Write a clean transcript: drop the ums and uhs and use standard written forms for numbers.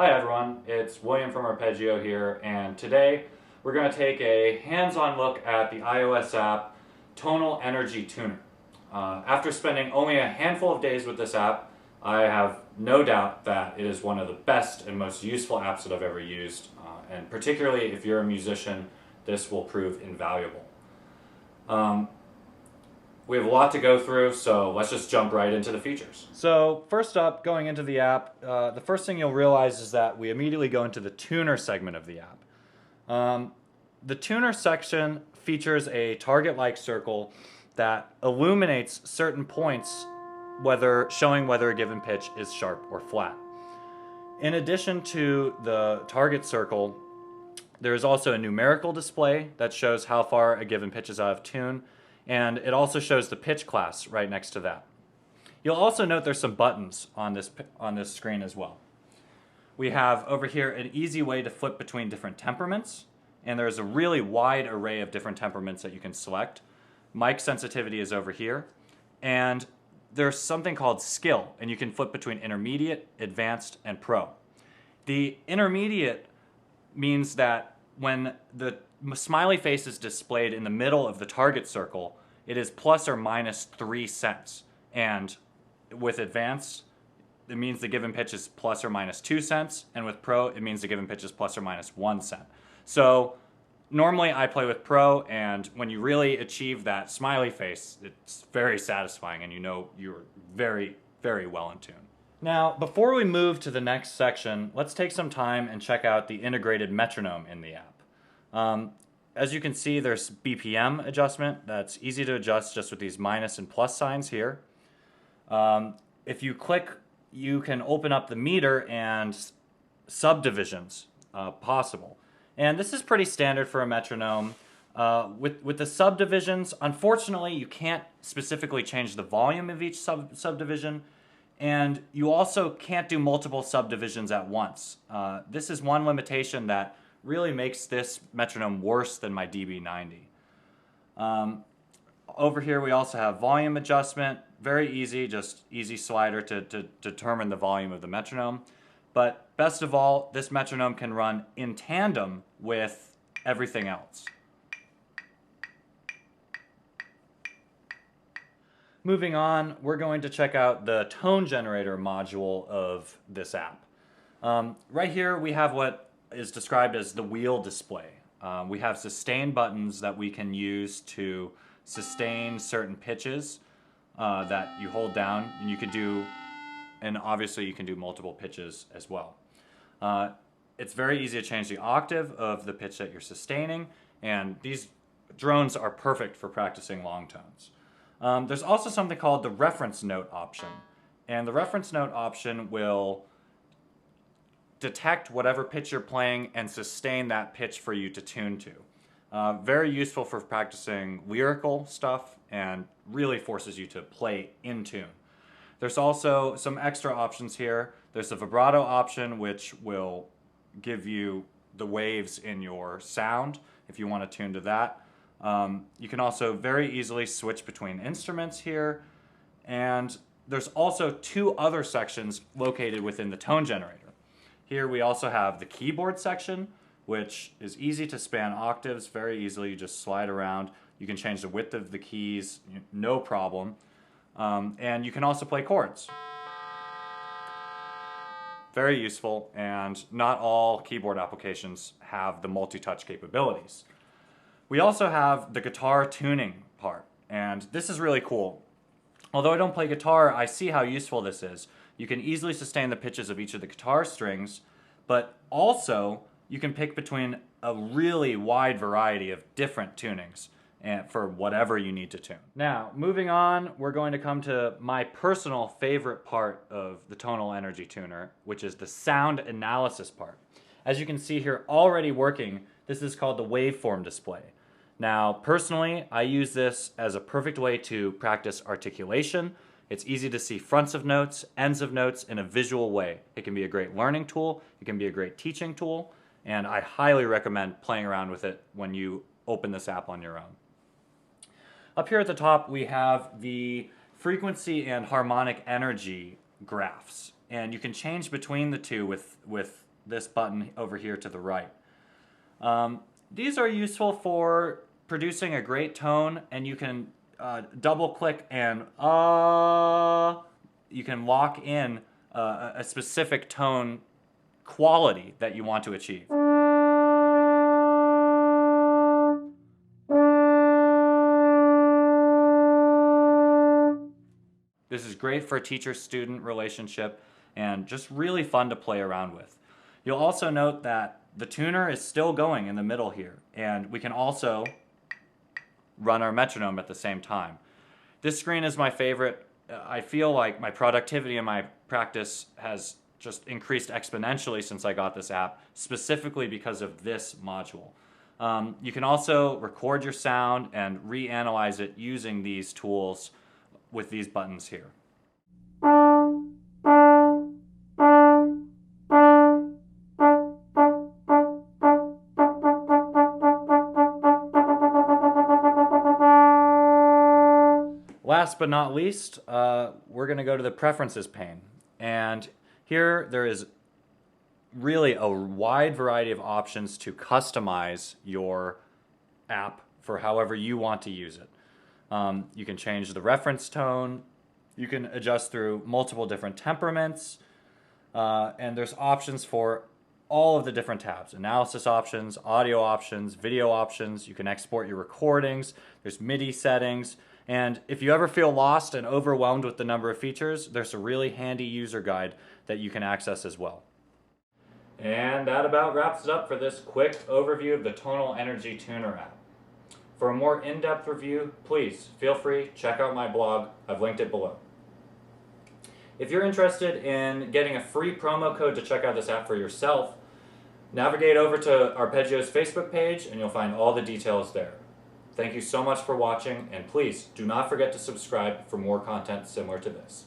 Hi everyone, it's William from Arpegg.io here, and today we're going to take a hands-on look at the iOS app TonalEnergy Tuner. After spending only a handful of days with this app, I have no doubt that it is one of the best and most useful apps that I've ever used, and particularly if you're a musician, this will prove invaluable. We have a lot to go through, so let's just jump right into the features. So first up, going into the app, the first thing you'll realize is that we immediately go into the tuner segment of the app. The tuner section features a target-like circle that illuminates certain points, showing whether a given pitch is sharp or flat. In addition to the target circle, there is also a numerical display that shows how far a given pitch is out of tune, and it also shows the pitch class right next to that. You'll also note there's some buttons on this screen as well. We have over here an easy way to flip between different temperaments, and there's a really wide array of different temperaments that you can select. Mic sensitivity is over here, and there's something called skill, and you can flip between intermediate, advanced, and pro. The intermediate means that when the smiley face is displayed in the middle of the target circle, it is plus or minus 3 cents. And with advanced, it means the given pitch is plus or minus 2 cents. And with pro, it means the given pitch is plus or minus 1 cent. So normally I play with pro, and when you really achieve that smiley face, it's very satisfying and you know you're very, very well in tune. Now, before we move to the next section, let's take some time and check out the integrated metronome in the app. As you can see, there's BPM adjustment. That's easy to adjust just with these minus and plus signs here. If you click, you can open up the meter and subdivisions possible. And this is pretty standard for a metronome. With the subdivisions, unfortunately, you can't specifically change the volume of each subdivision, and you also can't do multiple subdivisions at once. This is one limitation that really makes this metronome worse than my DB90. Over here we also have volume adjustment. Very easy, just easy slider to determine the volume of the metronome. But best of all, this metronome can run in tandem with everything else. Moving on, we're going to check out the tone generator module of this app. Right here we have what is described as the wheel display. We have sustain buttons that we can use to sustain certain pitches that you hold down, and obviously you can do multiple pitches as well. It's very easy to change the octave of the pitch that you're sustaining, and these drones are perfect for practicing long tones. There's also something called the reference note option, and the reference note option will detect whatever pitch you're playing and sustain that pitch for you to tune to. Very useful for practicing lyrical stuff and really forces you to play in tune. There's also some extra options here. There's a vibrato option, which will give you the waves in your sound if you want to tune to that. You can also very easily switch between instruments here, and there's also 2 other sections located within the tone generator. Here we also have the keyboard section, which is easy to span octaves very easily. You just slide around. You can change the width of the keys, no problem. And you can also play chords. Very useful, and not all keyboard applications have the multi-touch capabilities. We also have the guitar tuning part, and this is really cool. Although I don't play guitar, I see how useful this is. You can easily sustain the pitches of each of the guitar strings, but also you can pick between a really wide variety of different tunings for whatever you need to tune. Now, moving on, we're going to come to my personal favorite part of the TonalEnergy Tuner, which is the sound analysis part. As you can see here already working, this is called the waveform display. Now, personally, I use this as a perfect way to practice articulation. It's easy to see fronts of notes, ends of notes in a visual way. It can be a great learning tool, it can be a great teaching tool, and I highly recommend playing around with it when you open this app on your own. Up here at the top, we have the frequency and harmonic energy graphs, and you can change between the two with this button over here to the right. These are useful for producing a great tone, and you can double click and you can lock in a specific tone quality that you want to achieve. This is great for a teacher-student relationship and just really fun to play around with. You'll also note that the tuner is still going in the middle here, and we can also run our metronome at the same time. This screen is my favorite. I feel like my productivity in my practice has just increased exponentially since I got this app, specifically because of this module. You can also record your sound and reanalyze it using these tools with these buttons here. Last but not least, we're going to go to the preferences pane. And here there is really a wide variety of options to customize your app for however you want to use it. You can change the reference tone, you can adjust through multiple different temperaments, and there's options for all of the different tabs. Analysis options, audio options, video options. You can export your recordings, there's MIDI settings, and if you ever feel lost and overwhelmed with the number of features, there's a really handy user guide that you can access as well. And that about wraps it up for this quick overview of the TonalEnergy Tuner app. For a more in-depth review, please feel free, check out my blog. I've linked it below. If you're interested in getting a free promo code to check out this app for yourself, navigate over to Arpegg.io's Facebook page and you'll find all the details there. Thank you so much for watching, and please do not forget to subscribe for more content similar to this.